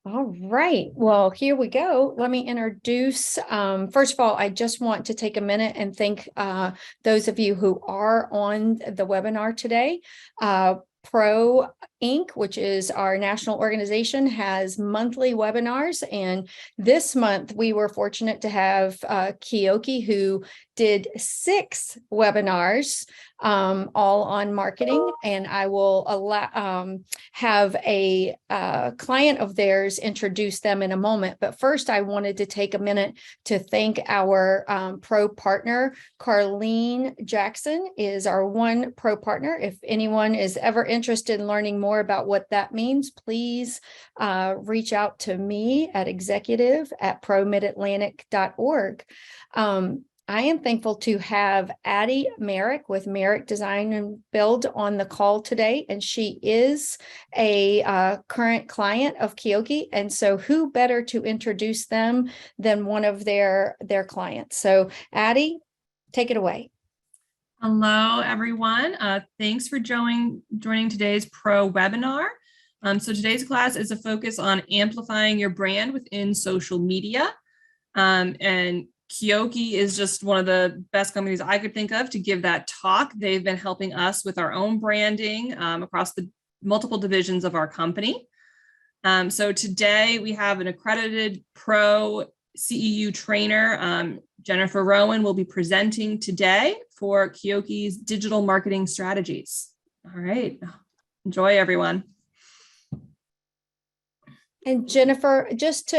All right. Well, here we go. Let me introduce. First of all, I just want to take a minute and thank those of you who are on the webinar today. Pro Inc., which is our national organization, has monthly webinars. And this month, we were fortunate to have Keokee, who did 6 webinars, all on marketing. And I will have a client of theirs introduce them in a moment. But first, I wanted to take a minute to thank our pro partner. Carlene Jackson is our one pro partner. If anyone is ever interested in learning more about what that means, please reach out to me at executive@promidatlantic.org. I am thankful to have Addie Merrick with Merrick Design and Build on the call today, and she is a current client of Keokee, and so who better to introduce them than one of their clients? So Addie, take it away. Hello, everyone. Thanks for joining today's Pro webinar. So today's class is a focus on amplifying your brand within social media. And Keokee is just one of the best companies I could think of to give that talk. They've been helping us with our own branding across the multiple divisions of our company. So today we have an accredited pro CEU trainer. Jennifer Rowan will be presenting today for Keokee's digital marketing strategies. All right, enjoy everyone. And Jennifer, just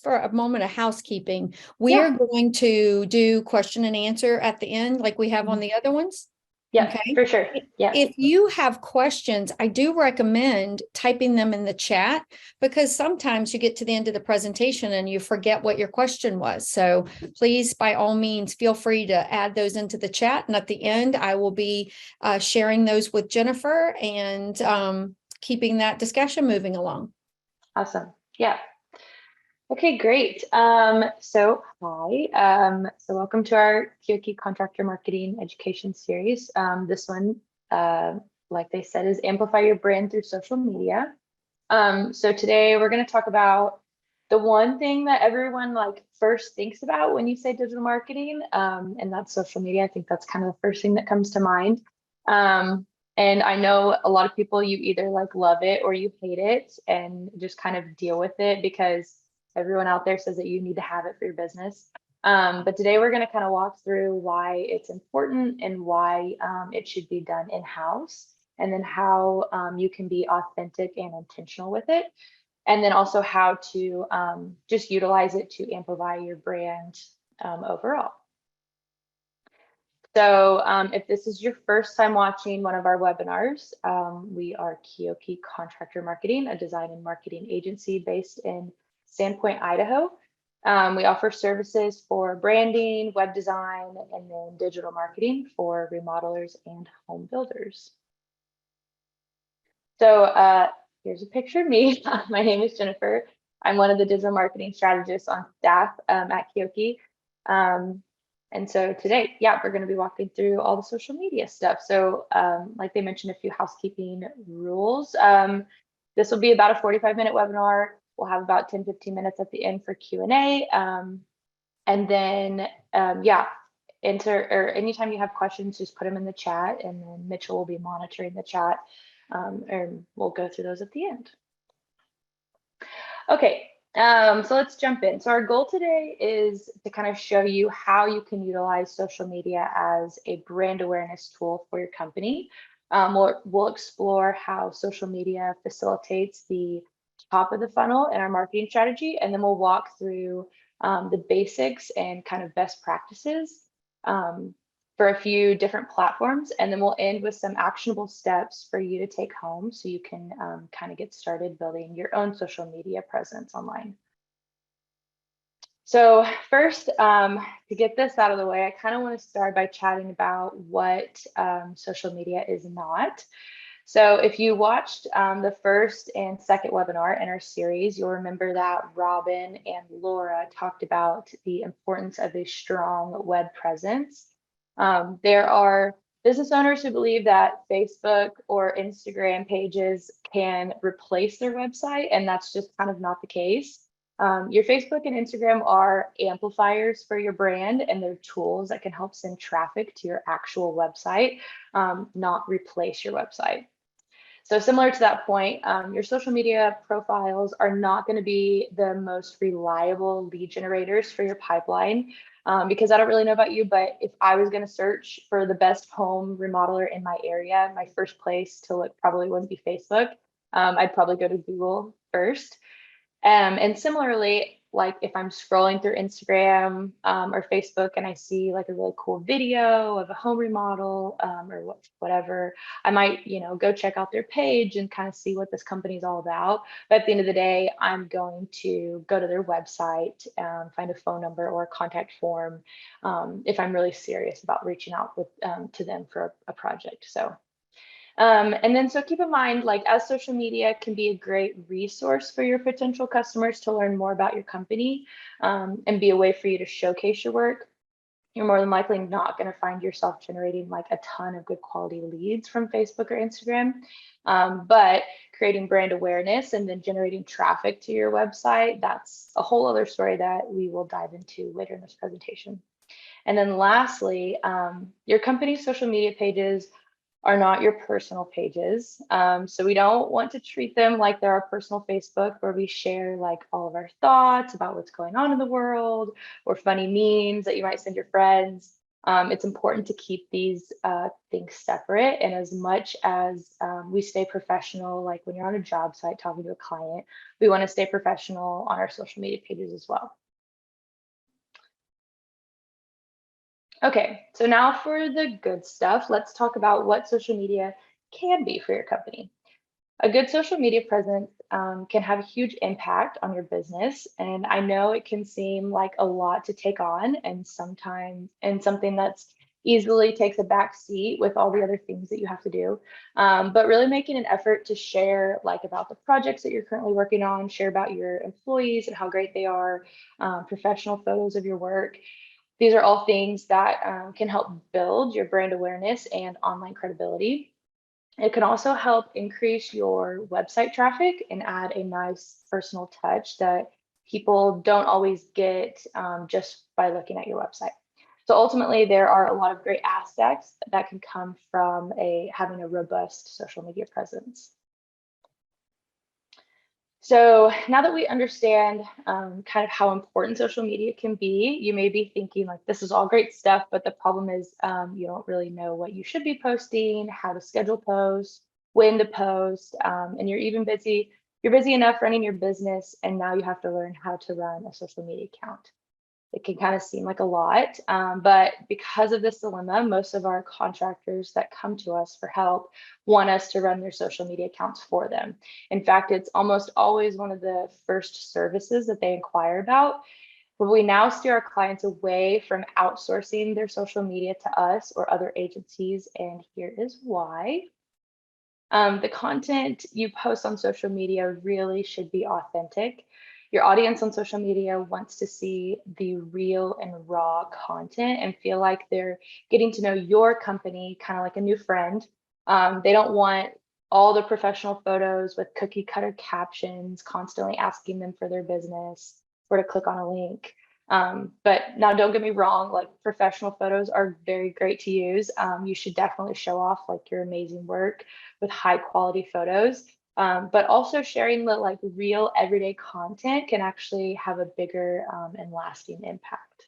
for a moment of housekeeping, we are going to do question and answer at the end, like we have on the other ones. Yeah, okay. For sure. Yeah. If you have questions, I do recommend typing them in the chat, because sometimes you get to the end of the presentation and you forget what your question was. So please, by all means, feel free to add those into the chat. And at the end, I will be sharing those with Jennifer and keeping that discussion moving along. Awesome. Yeah. Okay, great. So hi. So welcome to our Keokee Contractor Marketing Education Series. This one, like they said, is Amplify Your Brand Through Social Media. So today we're going to talk about the one thing that everyone first thinks about when you say digital marketing, and that's social media. I think that's kind of the first thing that comes to mind. And I know a lot of people, you either love it or you hate it and just kind of deal with it because everyone out there says that you need to have it for your business. But today we're going to kind of walk through why it's important and why it should be done in-house, and then how you can be authentic and intentional with it. And then also how to just utilize it to amplify your brand overall. So if this is your first time watching one of our webinars, we are Keokee Contractor Marketing, a design and marketing agency based in Sandpoint, Idaho. We offer services for branding, web design, and then digital marketing for remodelers and home builders. So here's a picture of me. My name is Jennifer. I'm one of the digital marketing strategists on staff at Keokee. And so today, we're going to be walking through all the social media stuff. So like they mentioned, a few housekeeping rules. This will be about a 45-minute webinar. We'll have about 10-15 minutes at the end for Q&A. And then, anytime you have questions, just put them in the chat, and then Mitchell will be monitoring the chat, and we'll go through those at the end. Okay. So let's jump in. So our goal today is to kind of show you how you can utilize social media as a brand awareness tool for your company. We'll explore how social media facilitates the top of the funnel in our marketing strategy, and then we'll walk through the basics and kind of best practices for a few different platforms, and then we'll end with some actionable steps for you to take home so you can kind of get started building your own social media presence online. So first, to get this out of the way, I kind of want to start by chatting about what social media is not. So if you watched the first and second webinar in our series, you'll remember that Robin and Laura talked about the importance of a strong web presence. There are business owners who believe that Facebook or Instagram pages can replace their website, and that's just kind of not the case. Your Facebook and Instagram are amplifiers for your brand, and they're tools that can help send traffic to your actual website, not replace your website. So similar to that point, your social media profiles are not going to be the most reliable lead generators for your pipeline, because I don't really know about you, but if I was going to search for the best home remodeler in my area, my first place to look probably wouldn't be Facebook. I'd probably go to Google first. And similarly, like if I'm scrolling through Instagram or Facebook and I see like a really cool video of a home remodel or whatever, I might, go check out their page and kind of see what this company is all about. But at the end of the day, I'm going to go to their website, find a phone number or a contact form if I'm really serious about reaching out to them for a project. So keep in mind, like as social media can be a great resource for your potential customers to learn more about your company and be a way for you to showcase your work, you're more than likely not going to find yourself generating like a ton of good quality leads from Facebook or Instagram. But creating brand awareness and then generating traffic to your website, that's a whole other story that we will dive into later in this presentation. And then lastly, your company's social media pages are not your personal pages. So we don't want to treat them like they're our personal Facebook where we share like all of our thoughts about what's going on in the world or funny memes that you might send your friends. It's important to keep these things separate. And as much as we stay professional, like when you're on a job site talking to a client, we want to stay professional on our social media pages as well. Okay, so now for the good stuff, let's talk about what social media can be for your company. A good social media presence can have a huge impact on your business. And I know it can seem like a lot to take on and something that's easily takes a back seat with all the other things that you have to do. But really making an effort to share like about the projects that you're currently working on, share about your employees and how great they are, professional photos of your work. These are all things that can help build your brand awareness and online credibility. It can also help increase your website traffic and add a nice personal touch that people don't always get just by looking at your website. So ultimately, there are a lot of great aspects that can come from having a robust social media presence. So now that we understand kind of how important social media can be, you may be thinking like, this is all great stuff, but the problem is you don't really know what you should be posting, how to schedule posts, when to post, and you're busy enough running your business, and now you have to learn how to run a social media account. It can kind of seem like a lot, but because of this dilemma, most of our contractors that come to us for help want us to run their social media accounts for them. In fact, it's almost always one of the first services that they inquire about. But we now steer our clients away from outsourcing their social media to us or other agencies, and here is why. The content you post on social media really should be authentic. Your audience on social media wants to see the real and raw content and feel like they're getting to know your company kind of like a new friend. They don't want all the professional photos with cookie cutter captions, constantly asking them for their business or to click on a link. But now don't get me wrong, like professional photos are very great to use. You should definitely show off like your amazing work with high quality photos. But also sharing the like real everyday content can actually have a bigger and lasting impact.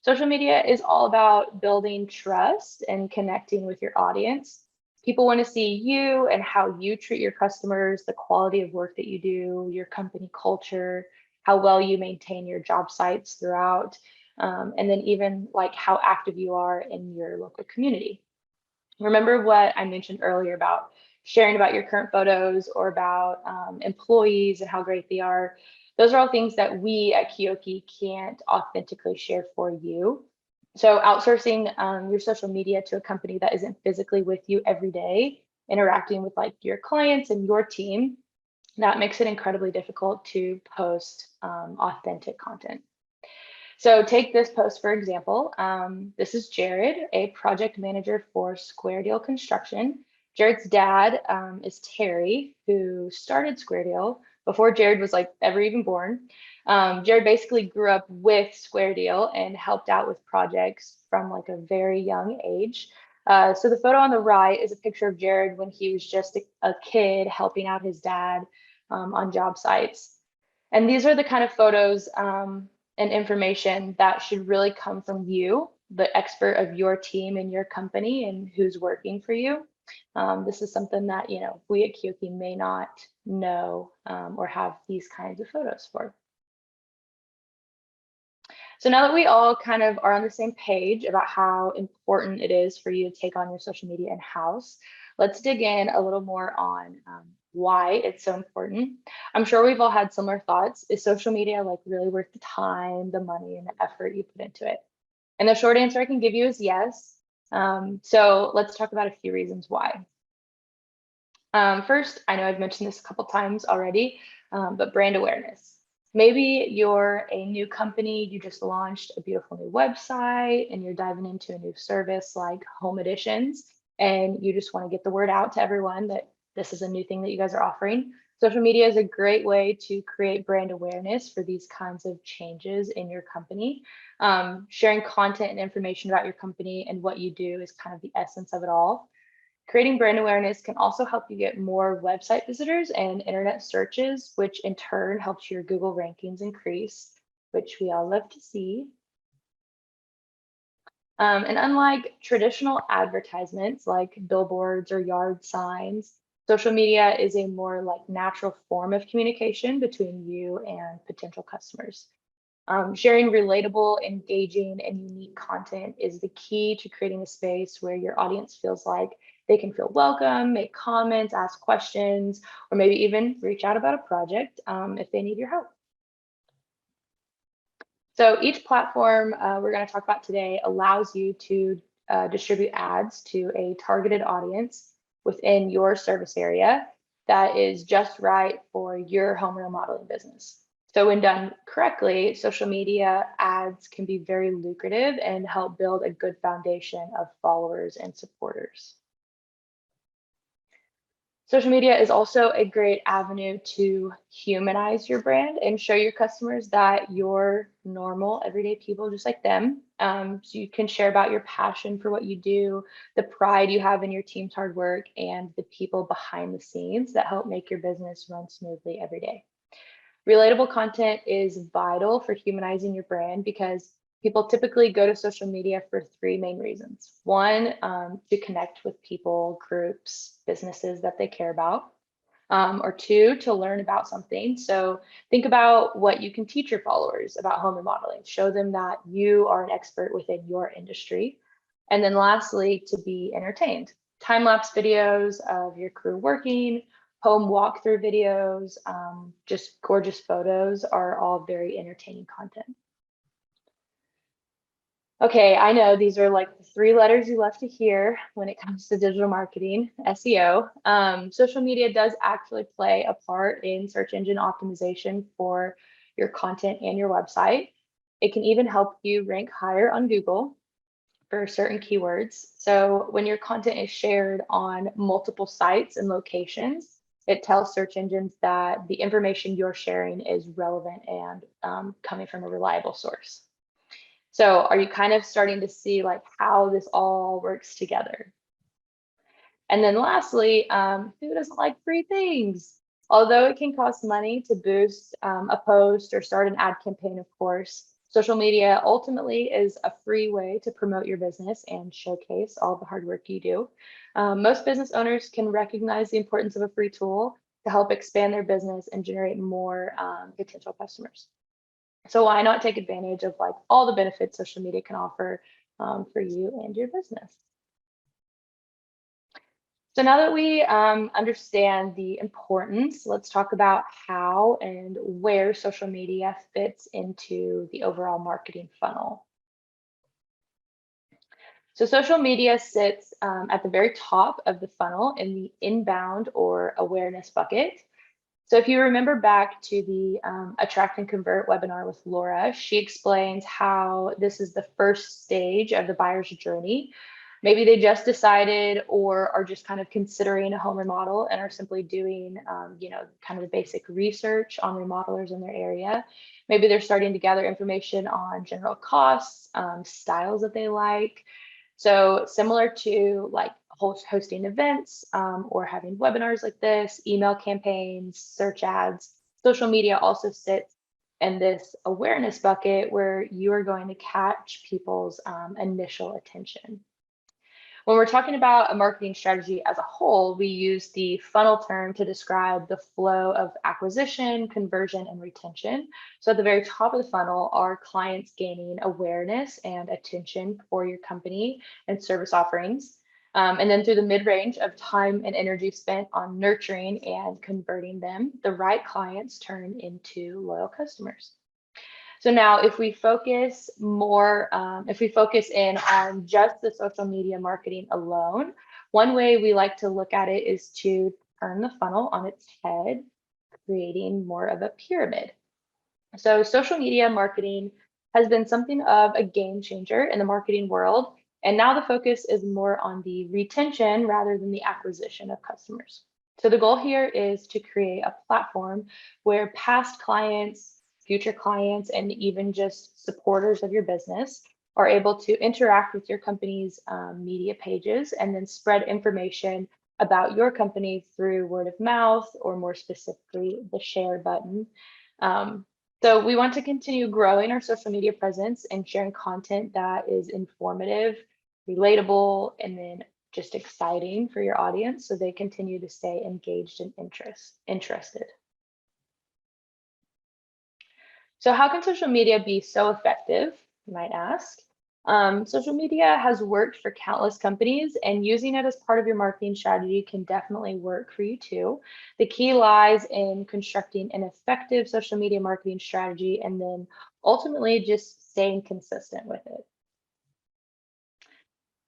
Social media is all about building trust and connecting with your audience. People want to see you and how you treat your customers, the quality of work that you do, your company culture, how well you maintain your job sites throughout, and then even like how active you are in your local community. Remember what I mentioned earlier about sharing about your current photos or about employees and how great they are. Those are all things that we at Keokee can't authentically share for you. So outsourcing your social media to a company that isn't physically with you every day, interacting with like your clients and your team, that makes it incredibly difficult to post authentic content. So take this post, for example. This is Jared, a project manager for Square Deal Construction. Jared's dad is Terry, who started Square Deal before Jared was like ever even born. Jared basically grew up with Square Deal and helped out with projects from like a very young age. So the photo on the right is a picture of Jared when he was just a kid helping out his dad on job sites. And these are the kind of photos and information that should really come from you, the expert of your team and your company and who's working for you. This is something that, you know, we at Keokee may not know or have these kinds of photos for. So now that we all kind of are on the same page about how important it is for you to take on your social media in-house, let's dig in a little more on why it's so important. I'm sure we've all had similar thoughts. Is social media like really worth the time, the money, and the effort you put into it? And the short answer I can give you is yes. So let's talk about a few reasons why. First, I know I've mentioned this a couple times already, but brand awareness. Maybe you're a new company, you just launched a beautiful new website and you're diving into a new service like home additions, and you just want to get the word out to everyone that this is a new thing that you guys are offering. Social media is a great way to create brand awareness for these kinds of changes in your company. Sharing content and information about your company and what you do is kind of the essence of it all. Creating brand awareness can also help you get more website visitors and internet searches, which in turn helps your Google rankings increase, which we all love to see. And unlike traditional advertisements like billboards or yard signs, social media is a more like natural form of communication between you and potential customers. Sharing relatable, engaging, and unique content is the key to creating a space where your audience feels like they can feel welcome, make comments, ask questions, or maybe even reach out about a project if they need your help. So each platform we're going to talk about today allows you to distribute ads to a targeted audience within your service area that is just right for your home remodeling business. So when done correctly, social media ads can be very lucrative and help build a good foundation of followers and supporters. Social media is also a great avenue to humanize your brand and show your customers that you're normal, everyday people just like them. So you can share about your passion for what you do, the pride you have in your team's hard work, and the people behind the scenes that help make your business run smoothly every day. Relatable content is vital for humanizing your brand because people typically go to social media for three main reasons. One, to connect with people, groups, businesses that they care about. Or two, to learn about something. So think about what you can teach your followers about home remodeling. Show them that you are an expert within your industry. And then lastly, to be entertained. Time-lapse videos of your crew working, home walkthrough videos, just gorgeous photos are all very entertaining content. Okay, I know these are like the three letters you love to hear when it comes to digital marketing, SEO. Social media does actually play a part in search engine optimization for your content and your website. It can even help you rank higher on Google for certain keywords. So when your content is shared on multiple sites and locations, it tells search engines that the information you're sharing is relevant and coming from a reliable source. So are you kind of starting to see like how this all works together? And then lastly, who doesn't like free things? Although it can cost money to boost a post or start an ad campaign, of course, social media ultimately is a free way to promote your business and showcase all the hard work you do. Most business owners can recognize the importance of a free tool to help expand their business and generate more potential customers. So why not take advantage of like all the benefits social media can offer for you and your business? So now that we understand the importance, let's talk about how and where social media fits into the overall marketing funnel. So social media sits at the very top of the funnel in the inbound or awareness bucket. So if you remember back to the Attract and Convert webinar with Laura, she explains how this is the first stage of the buyer's journey. Maybe they just decided or are just kind of considering a home remodel and are simply doing, kind of the basic research on remodelers in their area. Maybe they're starting to gather information on general costs, styles that they like. So similar to like hosting events or having webinars like this, email campaigns, search ads, social media also sits in this awareness bucket where you are going to catch people's initial attention. When we're talking about a marketing strategy as a whole, we use the funnel term to describe the flow of acquisition, conversion, and retention. So at the very top of the funnel are clients gaining awareness and attention for your company and service offerings. And then through the mid-range of time and energy spent on nurturing and converting them, the right clients turn into loyal customers. So now if we focus more, if we focus in on just the social media marketing alone, one way we like to look at it is to turn the funnel on its head, creating more of a pyramid. So social media marketing has been something of a game changer in the marketing world. And now the focus is more on the retention rather than the acquisition of customers. So the goal here is to create a platform where past clients, future clients, and even just supporters of your business are able to interact with your company's media pages and then spread information about your company through word of mouth, or more specifically, the share button. So we want to continue growing our social media presence and sharing content that is informative, relatable, and then just exciting for your audience so they continue to stay engaged and interested. So how can social media be so effective, you might ask? Social media has worked for countless companies, and using it as part of your marketing strategy can definitely work for you too. The key lies in constructing an effective social media marketing strategy and then ultimately just staying consistent with it.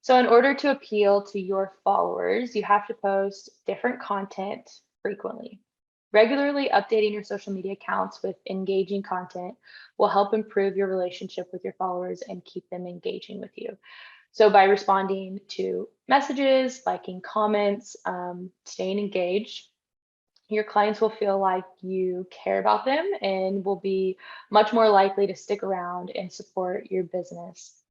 So in order to appeal to your followers, you have to post different content frequently. Regularly updating your social media accounts with engaging content will help improve your relationship with your followers and keep them engaging with you. So by responding to messages, liking comments, staying engaged, your clients will feel like you care about them and will be much more likely to stick around and support your business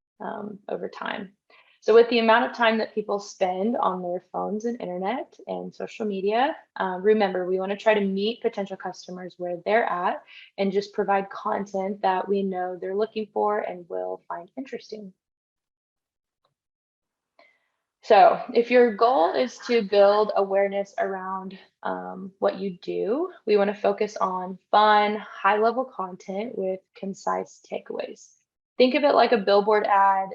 over time. So with the amount of time that people spend on their phones and internet and social media, remember, we want to try to meet potential customers where they're at and just provide content that we know they're looking for and will find interesting. So if your goal is to build awareness around what you do, we want to focus on fun, high-level content with concise takeaways. Think of it like a billboard ad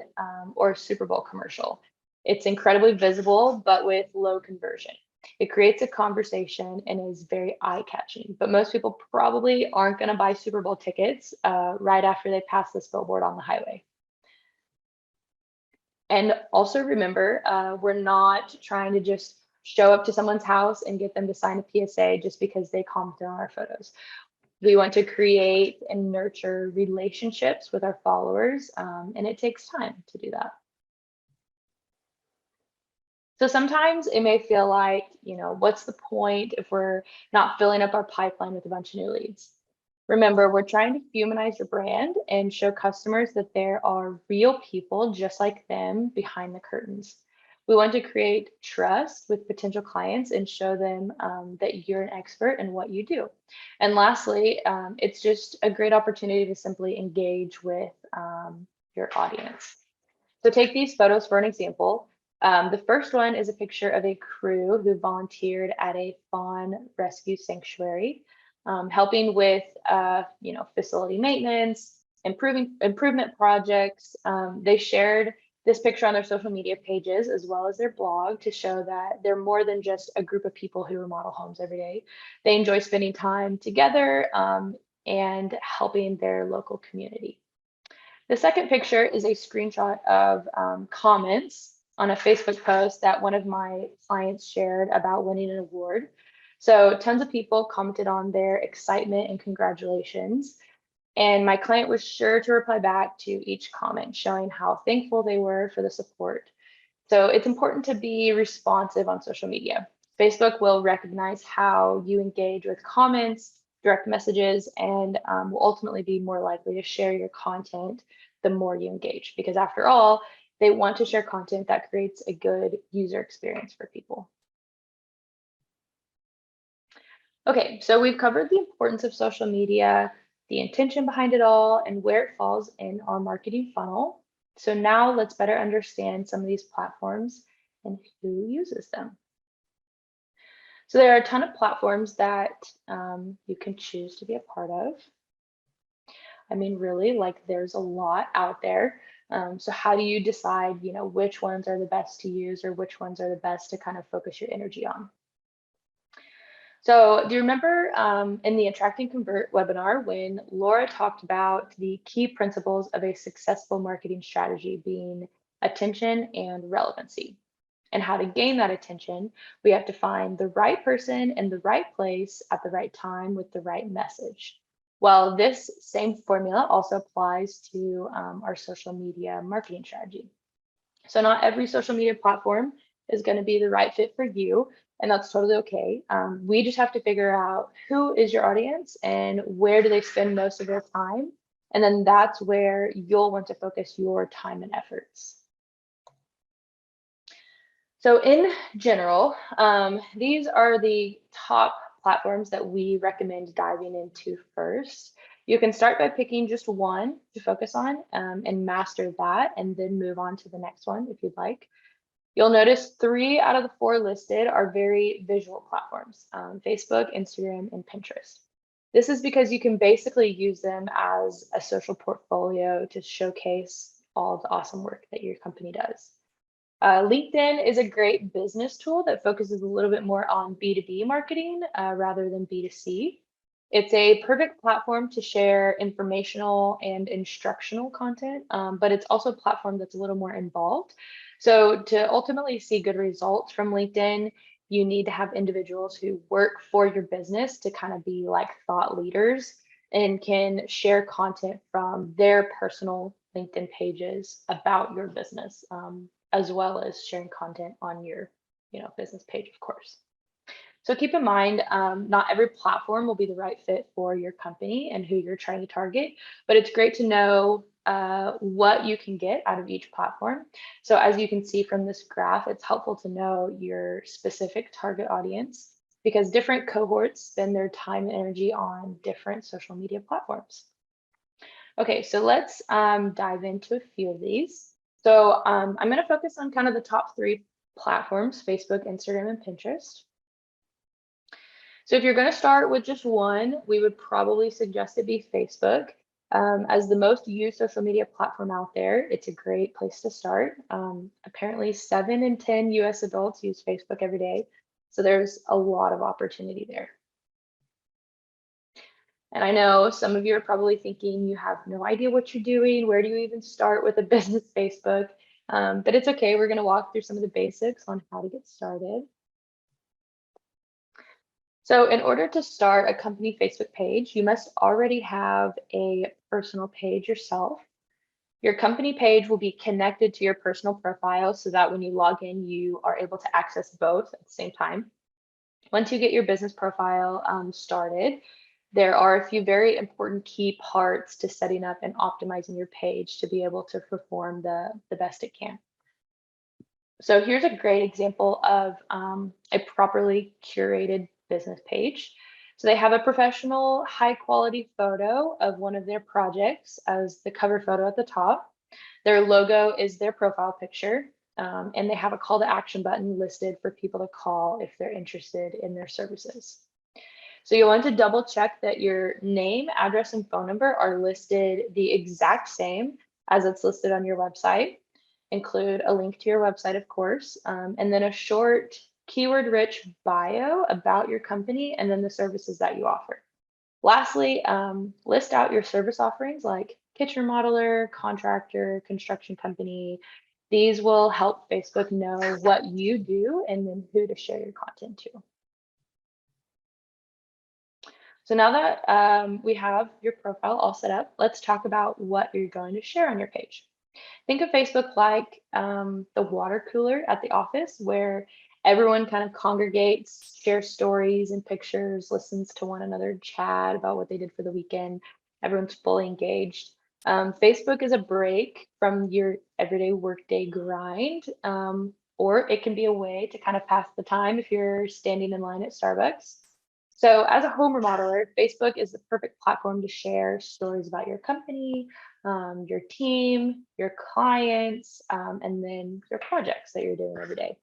or a Super Bowl commercial. It's incredibly visible, but with low conversion. It creates a conversation and is very eye-catching, but most people probably aren't going to buy Super Bowl tickets right after they pass this billboard on the highway. And also remember, we're not trying to just show up to someone's house and get them to sign a PSA just because they commented on our photos. We want to create and nurture relationships with our followers, and it takes time to do that. So sometimes it may feel like, what's the point if we're not filling up our pipeline with a bunch of new leads? Remember, we're trying to humanize your brand and show customers that there are real people just like them behind the curtains. We want to create trust with potential clients and show them that you're an expert in what you do. And lastly, it's just a great opportunity to simply engage with your audience. So take these photos for an example. The first one is a picture of a crew who volunteered at a fawn rescue sanctuary, helping with facility maintenance, improvement projects. They shared this picture on their social media pages as well as their blog to show that they're more than just a group of people who remodel homes every day. They enjoy spending time together and helping their local community. The second picture is a screenshot of comments on a Facebook post that one of my clients shared about winning an award. So tons of people commented on their excitement and congratulations. And my client was sure to reply back to each comment, showing how thankful they were for the support. So it's important to be responsive on social media. Facebook will recognize how you engage with comments, direct messages, and will ultimately be more likely to share your content the more you engage, because after all, they want to share content that creates a good user experience for people. Okay, so we've covered the importance of social media, the intention behind it all, and where it falls in our marketing funnel. So now let's better understand some of these platforms and who uses them. So there are a ton of platforms that you can choose to be a part of. I mean, really, like there's a lot out there. So how do you decide, which ones are the best to use or which ones are the best to kind of focus your energy on? So do you remember in the Attract and Convert webinar when Laura talked about the key principles of a successful marketing strategy being attention and relevancy? And how to gain that attention, we have to find the right person in the right place at the right time with the right message. Well, this same formula also applies to our social media marketing strategy. So not every social media platform is going to be the right fit for you, and that's totally okay. We just have to figure out who is your audience and where do they spend most of their time. And then that's where you'll want to focus your time and efforts. So in general, these are the top platforms that we recommend diving into first. You can start by picking just one to focus on and master that, and then move on to the next one if you'd like. You'll notice 3 out of the 4 listed are very visual platforms, Facebook, Instagram, and Pinterest. This is because you can basically use them as a social portfolio to showcase all of the awesome work that your company does. LinkedIn is a great business tool that focuses a little bit more on B2B marketing rather than B2C. It's a perfect platform to share informational and instructional content, but it's also a platform that's a little more involved. So to ultimately see good results from LinkedIn, you need to have individuals who work for your business to kind of be like thought leaders and can share content from their personal LinkedIn pages about your business, as well as sharing content on your business page, of course. So keep in mind, not every platform will be the right fit for your company and who you're trying to target, but it's great to know what you can get out of each platform. So as you can see from this graph, it's helpful to know your specific target audience because different cohorts spend their time and energy on different social media platforms. Okay, so let's dive into a few of these. So I'm going to focus on kind of the top 3 platforms, Facebook, Instagram, and Pinterest. So if you're going to start with just one, we would probably suggest it be Facebook. As the most used social media platform out there, it's a great place to start. Apparently 7 in 10 US adults use Facebook every day. So there's a lot of opportunity there. And I know some of you are probably thinking you have no idea what you're doing. Where do you even start with a business Facebook? But it's okay. We're going to walk through some of the basics on how to get started. So in order to start a company Facebook page, you must already have a personal page yourself. Your company page will be connected to your personal profile so that when you log in, you are able to access both at the same time. Once you get your business profile started, there are a few very important key parts to setting up and optimizing your page to be able to perform the best it can. So here's a great example of a properly curated business page. So they have a professional, high quality photo of one of their projects as the cover photo at the top. Their logo is their profile picture, and they have a call to action button listed for people to call if they're interested in their services. So you'll want to double check that your name, address, and phone number are listed the exact same as it's listed on your website. Include a link to your website, of course, and then a short keyword-rich bio about your company and then the services that you offer. Lastly, list out your service offerings like kitchen remodeler, contractor, construction company. These will help Facebook know what you do and then who to share your content to. So now that we have your profile all set up, let's talk about what you're going to share on your page. Think of Facebook like the water cooler at the office where everyone kind of congregates, shares stories and pictures, listens to one another chat about what they did for the weekend. Everyone's fully engaged. Facebook is a break from your everyday workday grind, or it can be a way to kind of pass the time if you're standing in line at Starbucks. So as a home remodeler, Facebook is the perfect platform to share stories about your company, your team, your clients, and then your projects that you're doing every day.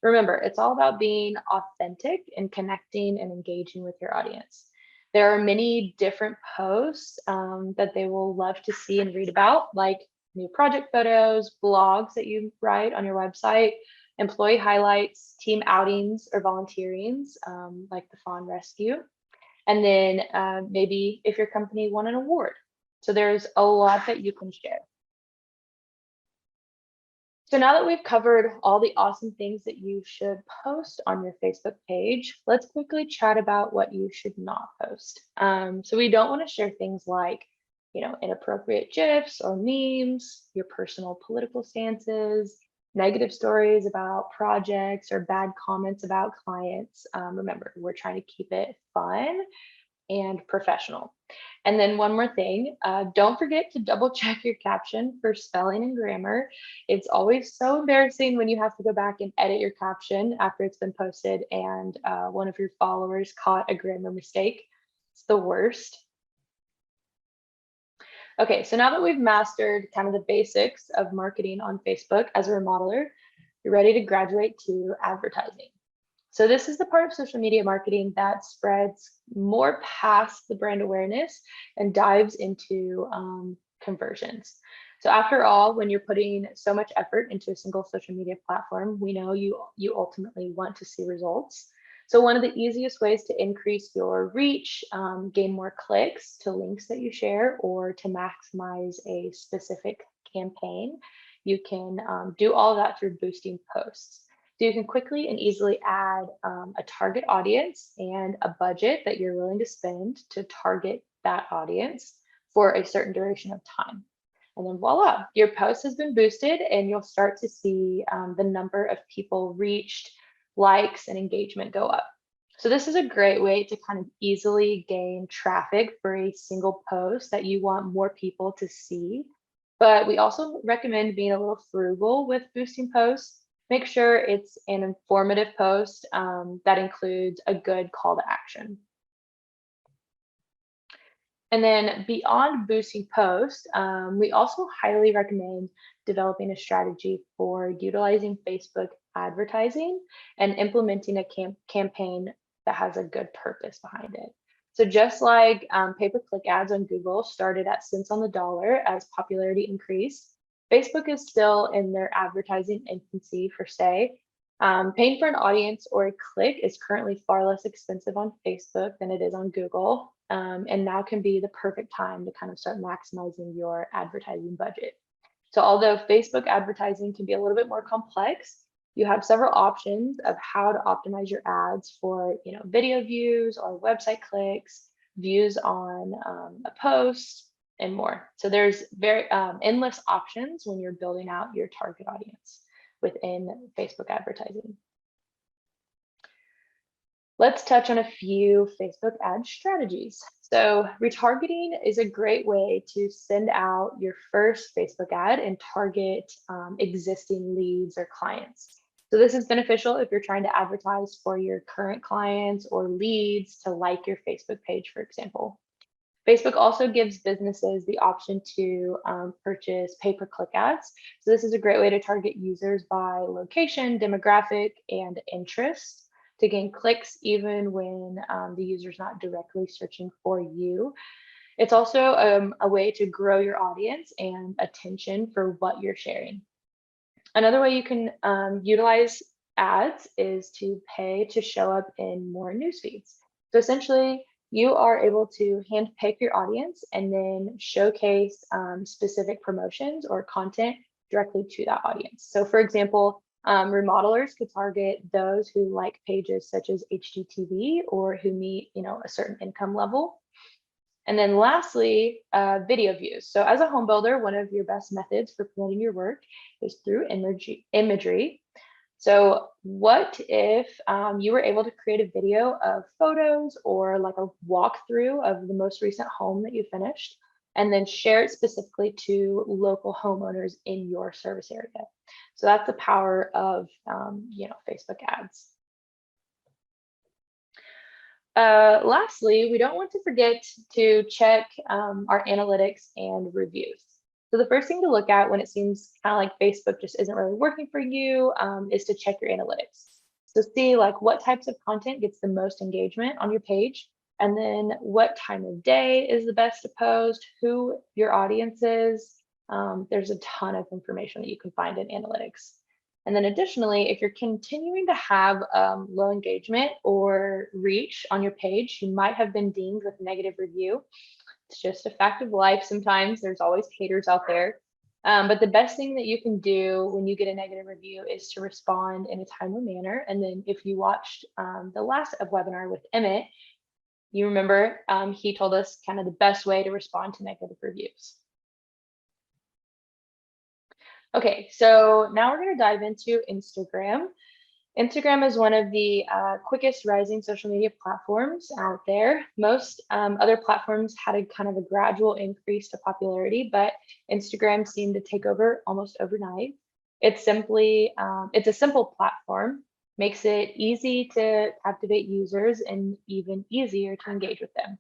Remember, it's all about being authentic and connecting and engaging with your audience. There are many different posts that they will love to see and read about, like new project photos, blogs that you write on your website, employee highlights, team outings or volunteerings, like the Fawn Rescue. And then maybe if your company won an award. So there's a lot that you can share. So now that we've covered all the awesome things that you should post on your Facebook page, let's quickly chat about what you should not post. So we don't want to share things like, inappropriate GIFs or memes, your personal political stances, negative stories about projects or bad comments about clients. Remember, we're trying to keep it fun and professional. And then one more thing, don't forget to double check your caption for spelling and grammar. It's always so embarrassing when you have to go back and edit your caption after it's been posted and one of your followers caught a grammar mistake. It's the worst. Okay, so now that we've mastered kind of the basics of marketing on Facebook as a remodeler, you're ready to graduate to advertising. So this is the part of social media marketing that spreads more past the brand awareness and dives into conversions. So after all, when you're putting so much effort into a single social media platform, we know you ultimately want to see results. So one of the easiest ways to increase your reach, gain more clicks to links that you share, or to maximize a specific campaign, you can do all of that through boosting posts. So you can quickly and easily add a target audience and a budget that you're willing to spend to target that audience for a certain duration of time. And then voila, your post has been boosted and you'll start to see the number of people reached, likes, and engagement go up. So this is a great way to kind of easily gain traffic for a single post that you want more people to see. But we also recommend being a little frugal with boosting posts. Make sure it's an informative post that includes a good call to action. And then beyond boosting posts, we also highly recommend developing a strategy for utilizing Facebook advertising and implementing a campaign that has a good purpose behind it. So just like pay-per-click ads on Google started at cents on the dollar as popularity increased, Facebook is still in their advertising infancy for say. Paying for an audience or a click is currently far less expensive on Facebook than it is on Google, and now can be the perfect time to kind of start maximizing your advertising budget. So although Facebook advertising can be a little bit more complex, you have several options of how to optimize your ads for video views or website clicks, views on a post, and more. So there's very endless options when you're building out your target audience within Facebook advertising. Let's touch on a few Facebook ad strategies. So retargeting is a great way to send out your first Facebook ad and target existing leads or clients. So this is beneficial if you're trying to advertise for your current clients or leads to like your Facebook page, for example. Facebook also gives businesses the option to purchase pay-per-click ads. So this is a great way to target users by location, demographic, and interest to gain clicks even when the user's not directly searching for you. It's also a way to grow your audience and attention for what you're sharing. Another way you can utilize ads is to pay to show up in more news feeds. So essentially, you are able to handpick your audience and then showcase specific promotions or content directly to that audience. So for example, Remodelers could target those who like pages such as HGTV or who meet, a certain income level. And then lastly, video views. So as a home builder, one of your best methods for promoting your work is through imagery. So what if you were able to create a video of photos or like a walkthrough of the most recent home that you finished, and then share it specifically to local homeowners in your service area? So that's the power of Facebook ads. Lastly, we don't want to forget to check our analytics and reviews. So the first thing to look at when it seems kind of like Facebook just isn't really working for you is to check your analytics. So see like what types of content gets the most engagement on your page, and then what time of day is the best to post, who your audience is. There's a ton of information that you can find in analytics. And then additionally, if you're continuing to have low engagement or reach on your page, you might have been deemed with negative review. It's just a fact of life. Sometimes there's always haters out there. But the best thing that you can do when you get a negative review is to respond in a timely manner. And then if you watched the last webinar with Emmett, you remember he told us kind of the best way to respond to negative reviews. Okay, so now we're going to dive into Instagram. Instagram is one of the quickest rising social media platforms out there. Most other platforms had a kind of a gradual increase to popularity, but Instagram seemed to take over almost overnight. It's a simple platform, makes it easy to captivate users and even easier to engage with them.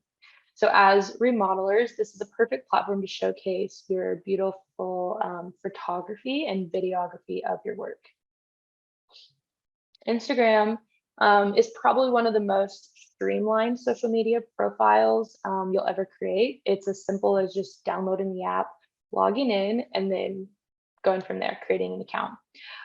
So as remodelers, this is a perfect platform to showcase your beautiful photography and videography of your work. Instagram is probably one of the most streamlined social media profiles you'll ever create. It's as simple as just downloading the app, logging in, and then going from there, creating an account.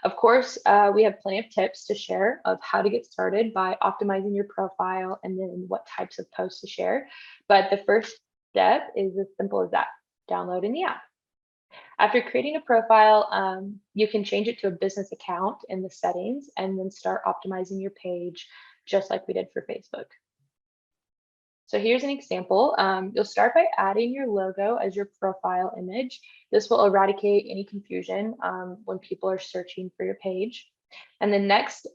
Of course, we have plenty of tips to share of how to get started by optimizing your profile and then what types of posts to share. But the first step is as simple as that, downloading the app. After creating a profile, you can change it to a business account in the settings and then start optimizing your page just like we did for Facebook. So here's an example. You'll start by adding your logo as your profile image. This will eradicate any confusion when people are searching for your page. And then next,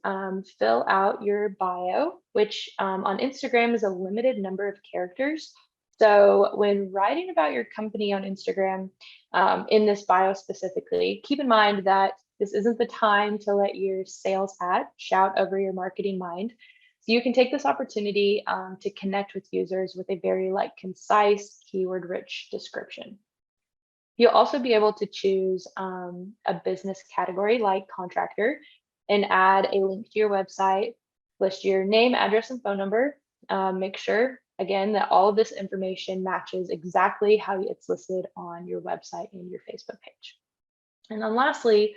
fill out your bio, which on Instagram is a limited number of characters. So when writing about your company on Instagram, in this bio specifically, keep in mind that this isn't the time to let your sales hat shout over your marketing mind. So you can take this opportunity to connect with users with a very concise, keyword-rich description. You'll also be able to choose a business category like Contractor and add a link to your website, list your name, address, and phone number. Make sure, again, that all of this information matches exactly how it's listed on your website and your Facebook page. And then lastly,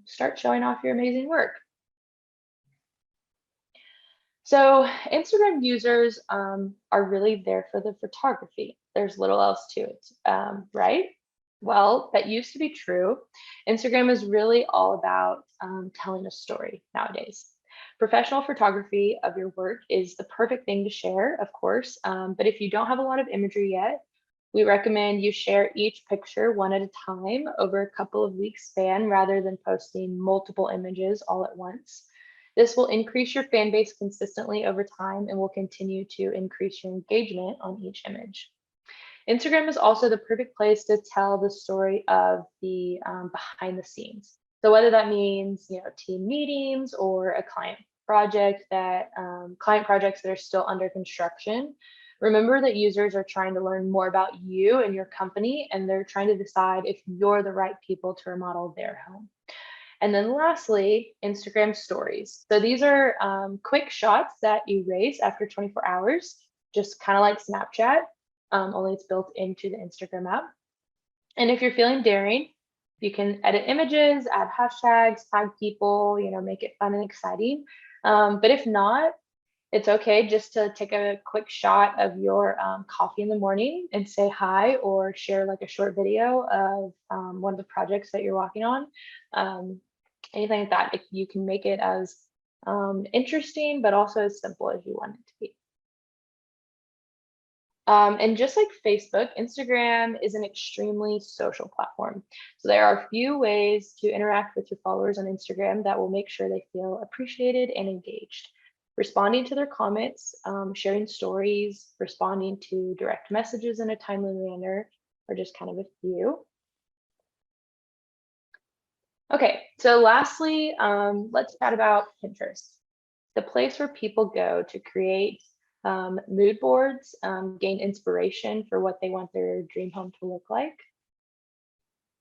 start showing off your amazing work. So Instagram users are really there for the photography. There's little else to it, right? Well, that used to be true. Instagram is really all about telling a story nowadays. Professional photography of your work is the perfect thing to share, of course, but if you don't have a lot of imagery yet, we recommend you share each picture one at a time over a couple of weeks span rather than posting multiple images all at once. This will increase your fan base consistently over time and will continue to increase your engagement on each image. Instagram is also the perfect place to tell the story of the behind the scenes. So whether that means team meetings or a client projects that are still under construction, remember that users are trying to learn more about you and your company, and they're trying to decide if you're the right people to remodel their home. And then lastly, Instagram stories. So these are quick shots that erase after 24 hours, just kind of like Snapchat, only it's built into the Instagram app. And if you're feeling daring, you can edit images, add hashtags, tag people, make it fun and exciting. But if not, it's okay just to take a quick shot of your coffee in the morning and say hi, or share a short video of one of the projects that you're working on. anything like that. You can make it as interesting, but also as simple as you want it to be. And just like Facebook, Instagram is an extremely social platform. So there are a few ways to interact with your followers on Instagram that will make sure they feel appreciated and engaged. Responding to their comments, sharing stories, responding to direct messages in a timely manner are just kind of a few. Okay, so lastly, let's chat about Pinterest, the place where people go to create mood boards, gain inspiration for what they want their dream home to look like.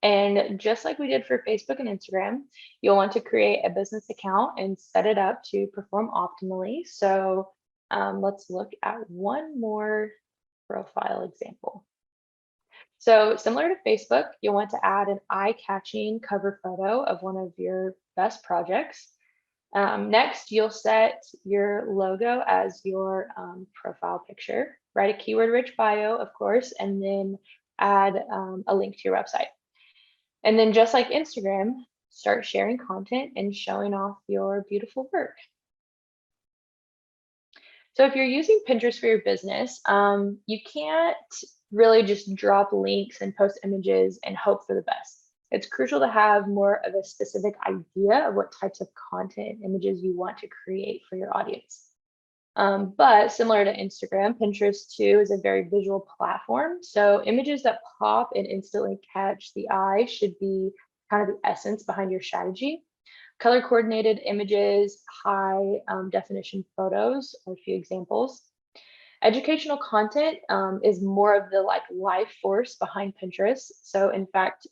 And just like we did for Facebook and Instagram, you'll want to create a business account and set it up to perform optimally. So let's look at one more profile example. So similar to Facebook, you'll want to add an eye-catching cover photo of one of your best projects. Next, you'll set your logo as your profile picture. Write a keyword-rich bio, of course, and then add a link to your website. And then just like Instagram, start sharing content and showing off your beautiful work. So if you're using Pinterest for your business, you can't really just drop links and post images and hope for the best. It's crucial to have more of a specific idea of what types of content images you want to create for your audience. But similar to Instagram, Pinterest too is a very visual platform. So images that pop and instantly catch the eye should be kind of the essence behind your strategy. Color coordinated images, high definition photos are a few examples. Educational content is more of the life force behind Pinterest. So in fact,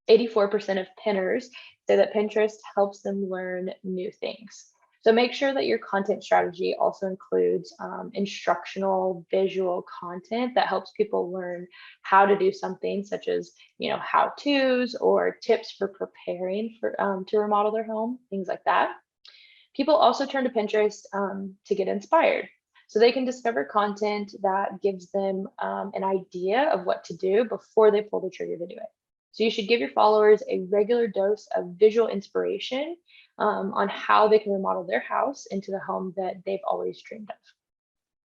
84% of pinners say that Pinterest helps them learn new things. So make sure that your content strategy also includes instructional visual content that helps people learn how to do something, such as how-tos or tips for preparing for to remodel their home, things like that. People also turn to Pinterest to get inspired. So they can discover content that gives them an idea of what to do before they pull the trigger to do it. So you should give your followers a regular dose of visual inspiration on how they can remodel their house into the home that they've always dreamed of.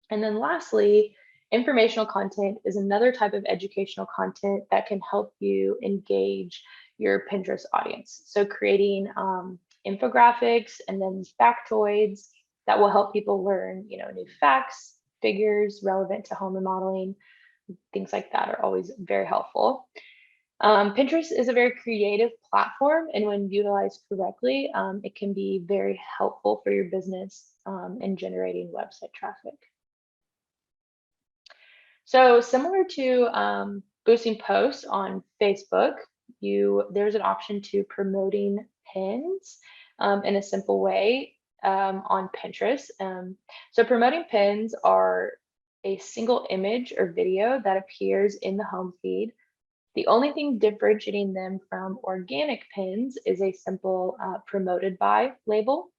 And then lastly, informational content is another type of educational content that can help you engage your Pinterest audience. So creating infographics and then factoids that will help people learn, new facts, figures relevant to home remodeling, things like that are always very helpful. Pinterest is a very creative platform, and when utilized correctly, it can be very helpful for your business in generating website traffic. So similar to boosting posts on Facebook, there's an option to promoting pins in a simple way on Pinterest. So promoting pins are a single image or video that appears in the home feed. The only thing differentiating them from organic pins is a simple promoted by label.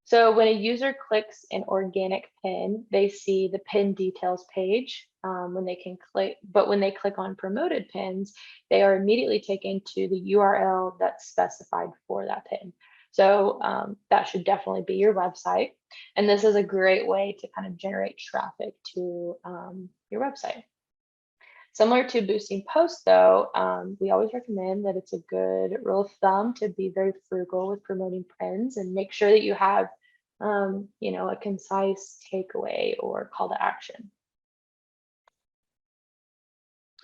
So when a user clicks an organic pin, they see the pin details page when they click on promoted pins, they are immediately taken to the URL that's specified for that pin. So that should definitely be your website. And this is a great way to kind of generate traffic to your website. Similar to boosting posts, though, we always recommend that it's a good rule of thumb to be very frugal with promoting pins and make sure that you have, a concise takeaway or call to action.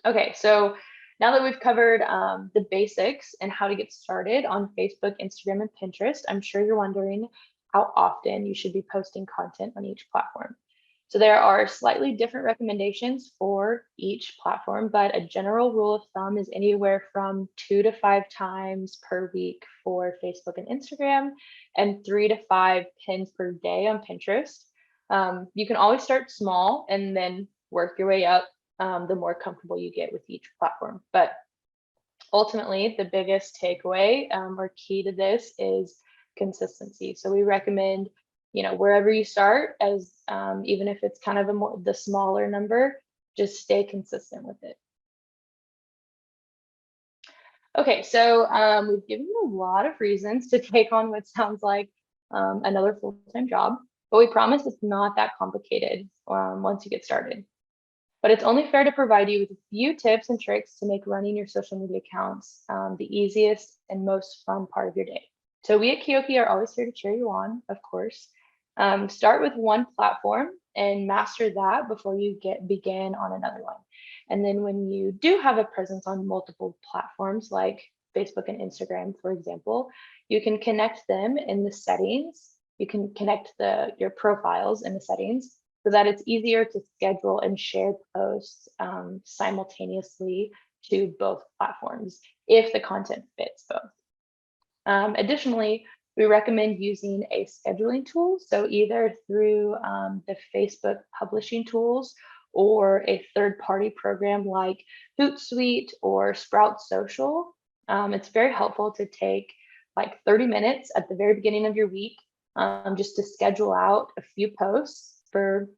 Okay, so now that we've covered the basics and how to get started on Facebook, Instagram, and Pinterest, I'm sure you're wondering how often you should be posting content on each platform. So there are slightly different recommendations for each platform, but a general rule of thumb is anywhere from 2 to 5 times per week for Facebook and Instagram, and 3 to 5 pins per day on Pinterest. You can always start small and then work your way up the more comfortable you get with each platform. But ultimately, the biggest takeaway or key to this is consistency. So we recommend wherever you start, as even if it's kind of the smaller number, just stay consistent with it. Okay, so we've given you a lot of reasons to take on what sounds like another full-time job, but we promise it's not that complicated once you get started. But it's only fair to provide you with a few tips and tricks to make running your social media accounts the easiest and most fun part of your day. So we at Keokee are always here to cheer you on, of course. Start with one platform and master that before you begin on another one. And then when you do have a presence on multiple platforms like Facebook and Instagram, for example, you can connect them in the settings. You can connect your profiles in the settings so that it's easier to schedule and share posts simultaneously to both platforms if the content fits both. Additionally, we recommend using a scheduling tool. So either through the Facebook publishing tools or a third-party program like Hootsuite or Sprout Social. It's very helpful to take like 30 minutes at the very beginning of your week just to schedule out a few posts for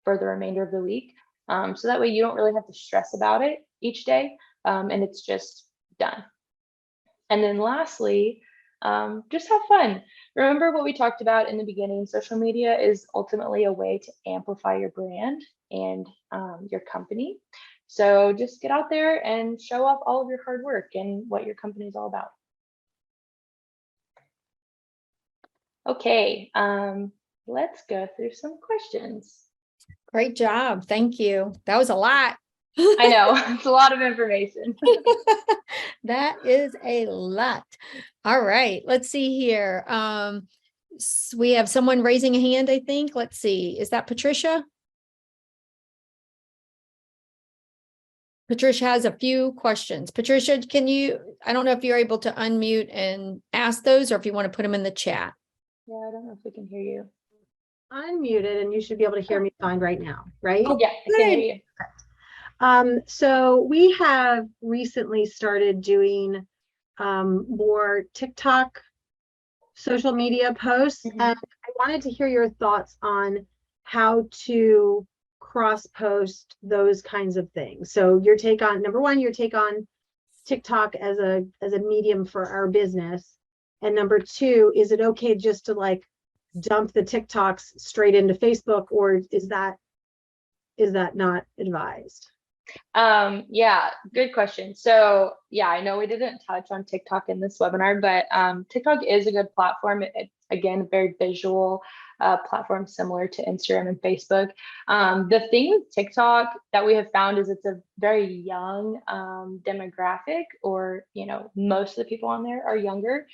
the remainder of the week. So that way you don't really have to stress about it each day and it's just done. And then lastly, just have fun. Remember what we talked about in the beginning. Social media is ultimately a way to amplify your brand and your company. So just get out there and show off all of your hard work and what your company is all about. Okay, let's go through some questions. Great job. Thank you. That was a lot. I know, it's a lot of information. That is a lot. All right, let's see here. We have someone raising a hand, I think. Let's see. Is that Patricia? Patricia has a few questions. Patricia, I don't know if you're able to unmute and ask those or if you want to put them in the chat. Yeah, I don't know if we can hear you. Unmuted and you should be able to hear me fine right now, right? Oh, yeah, I can hear you. So we have recently started doing more TikTok social media posts, and I wanted to hear your thoughts on how to cross post those kinds of things. So your take on, number one, your take on TikTok as a medium for our business, and number two, is it okay just to like dump the TikToks straight into Facebook, or is that not advised? Yeah, good question. So yeah, I know we didn't touch on TikTok in this webinar, but TikTok is a good platform. It's again, a very visual platform similar to Instagram and Facebook. The thing with TikTok that we have found is it's a very young demographic, or most of the people on there are younger.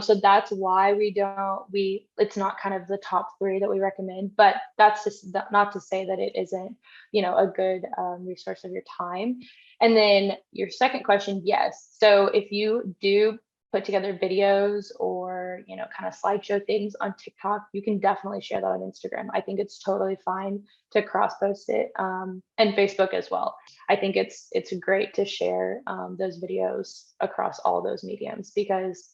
So that's why it's not kind of the top 3 that we recommend, but that's just not to say that it isn't a good resource of your time. And then your second question, yes. So if you do put together videos or kind of slideshow things on TikTok, you can definitely share that on Instagram. I think it's totally fine to cross post it, and Facebook as well. I think it's great to share those videos across all those mediums because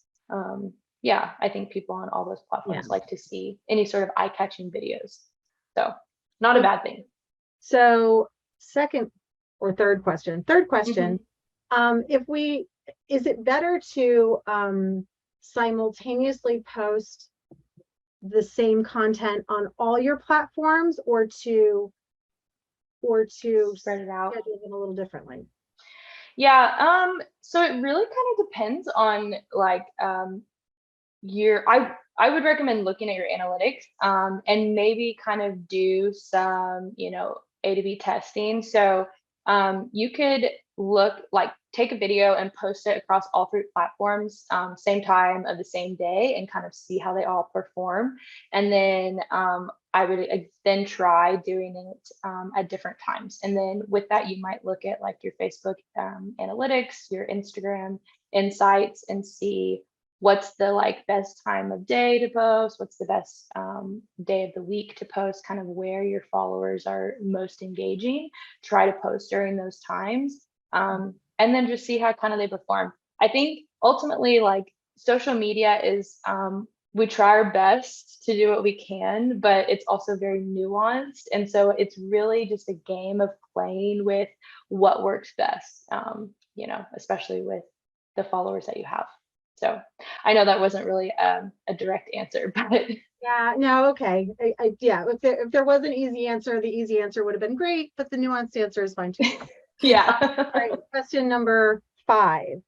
yeah, I think people on all those platforms like to see any sort of eye-catching videos. So not a bad thing. So second or third question, is it better to simultaneously post the same content on all your platforms, or to Spread it out, schedule them a little differently? Yeah, so it really kind of depends on like I would recommend looking at your analytics and maybe kind of do some A to B testing. So you could take a video and post it across all 3 platforms same time of the same day and kind of see how they all perform. And then I would then try doing it at different times. And then with that, you might look at like your Facebook analytics, your Instagram insights, and see what's the best time of day to post, what's the best day of the week to post, kind of where your followers are most engaging, try to post during those times, and then just see how kind of they perform. I think ultimately social media is, we try our best to do what we can, but it's also very nuanced. And so it's really just a game of playing with what works best, especially with the followers that you have. So I know that wasn't really a direct answer, but Yeah, no, okay. Yeah, if there was an easy answer, the easy answer would have been great, but the nuanced answer is fine too. yeah. All right, question number 5.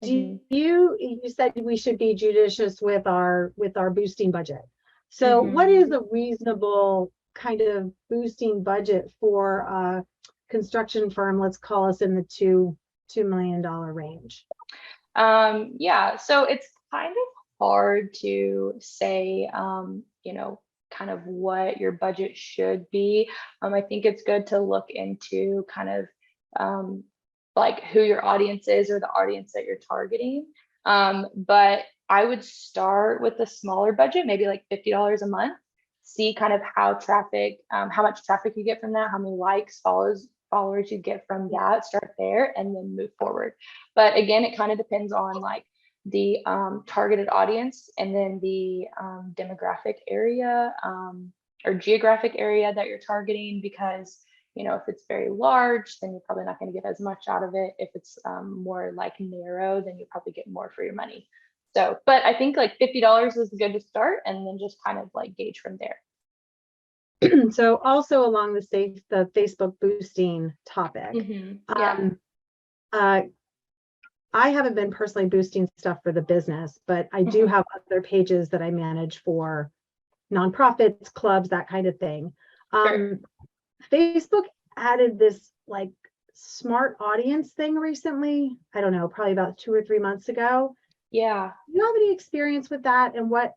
Mhm. You said we should be judicious with our boosting budget. So what Mhm. is a reasonable kind of boosting budget for a construction firm? Let's call us in the $2 million range. Yeah, so it's kind of hard to say, kind of what your budget should be. I think it's good to look into kind of like who your audience is or the audience that you're targeting. But I would start with a smaller budget, maybe like $50 a month. See kind of how much traffic you get from that, how many likes, followers you get from that. Start there and then move forward. But again, it kind of depends on like the targeted audience and then the demographic area or geographic area that you're targeting, because if it's very large, then you're probably not going to get as much out of it. If it's more like narrow, then you probably get more for your money. So, but I think like $50 is good to start, and then just kind of like gauge from there. So also along the Facebook boosting topic, Yeah. I haven't been personally boosting stuff for the business, but I do have other pages that I manage for nonprofits, clubs, that kind of thing. Sure. Facebook added this like smart audience thing recently. I don't know, probably about 2 or 3 months ago. Yeah. Do you have any experience with that? And what?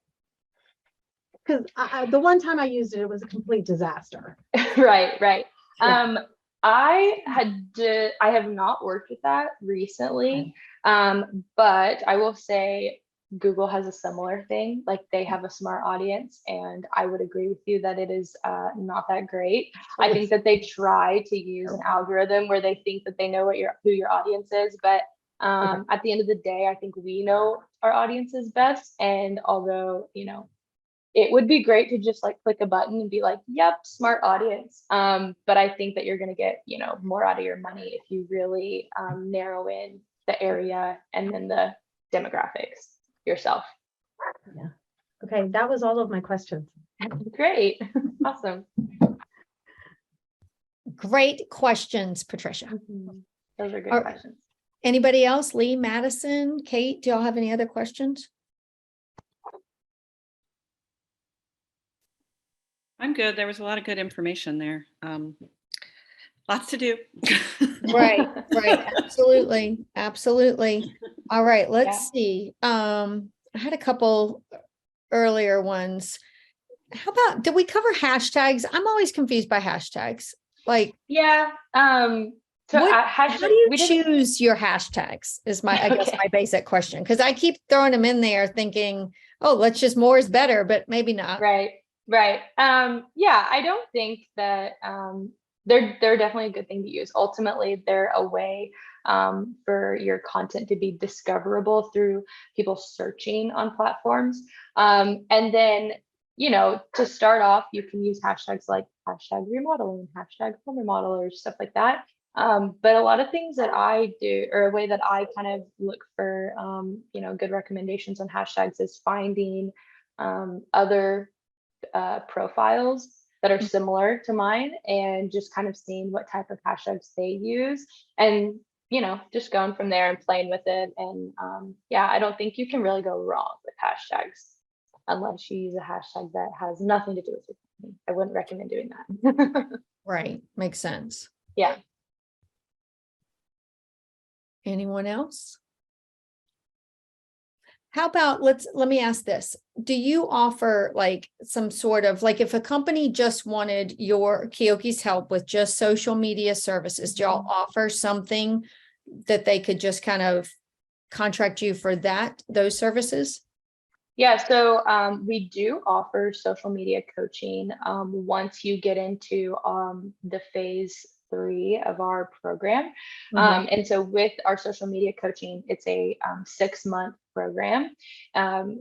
Because the one time I used it, it was a complete disaster. Right. Yeah. I have not worked with that recently, but I will say Google has a similar thing. Like they have a smart audience, and I would agree with you that it is not that great. I think that they try to use an algorithm where they think that they know who your audience is, but at the end of the day, I think we know our audiences best. And although it would be great to just like click a button and be like, yep, smart audience. But I think that you're going to get, more out of your money if you really narrow in the area and then the demographics yourself. Yeah. Okay. That was all of my questions. Great. Awesome. Great questions, Patricia. Those are good questions. Anybody else? Lee, Madison, Kate, do y'all have any other questions? I'm good. There was a lot of good information there. Lots to do. Right. Absolutely. All right, let's see. I had a couple earlier ones. How about, did we cover hashtags? I'm always confused by hashtags. Like, so how do you choose your hashtags is I guess my basic question. Cause I keep throwing them in there thinking, oh, let's just more is better, but maybe not. Right. I don't think that they're definitely a good thing to use. Ultimately, they're a way for your content to be discoverable through people searching on platforms. And then, to start off, you can use hashtags like hashtag remodeling, hashtag home remodelers, stuff like that. But a lot of things that I do, or a way that I kind of look for, good recommendations on hashtags, is finding other profiles that are similar to mine and just kind of seeing what type of hashtags they use, and just going from there and playing with it. And I don't think you can really go wrong with hashtags unless you use a hashtag that has nothing to do with your company. I wouldn't recommend doing that. Right. Makes sense. Yeah. Anyone else? How about, let me ask this. Do you offer like some sort of, like if a company just wanted your Keokee's help with just social media services, do y'all offer something that they could just kind of contract you for those services? Yeah, so we do offer social media coaching once you get into the phase 3 of our program. And so with our social media coaching, it's a 6-month program.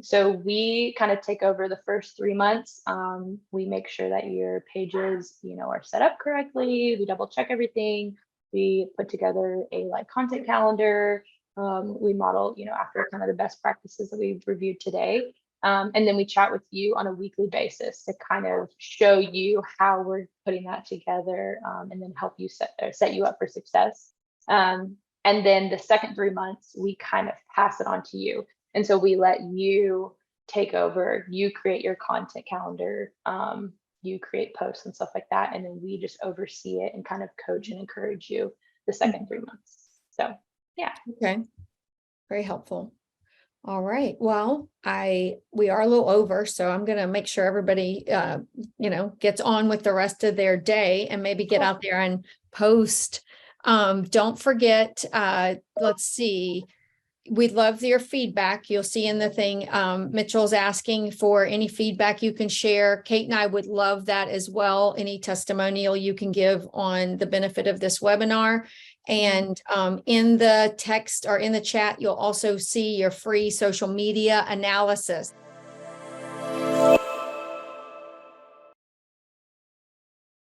So we kind of take over the first 3 months. We make sure that your pages, are set up correctly. We double check everything. We put together a content calendar. We model, after kind of the best practices that we've reviewed today. And then we chat with you on a weekly basis to kind of show you how we're putting that together, and then help you set you up for success. And then the second 3 months, we kind of pass it on to you. And so we let you take over, you create your content calendar, you create posts and stuff like that. And then we just oversee it and kind of coach and encourage you the second 3 months. So, yeah. Okay. Very helpful. All right. Well, we are a little over, so I'm going to make sure everybody, gets on with the rest of their day and maybe get out there and post. Don't forget, let's see. We'd love your feedback. You'll see in the thing, Mitchell's asking for any feedback you can share. Kate and I would love that as well. Any testimonial you can give on the benefit of this webinar. And in the text or in the chat, you'll also see your free social media analysis.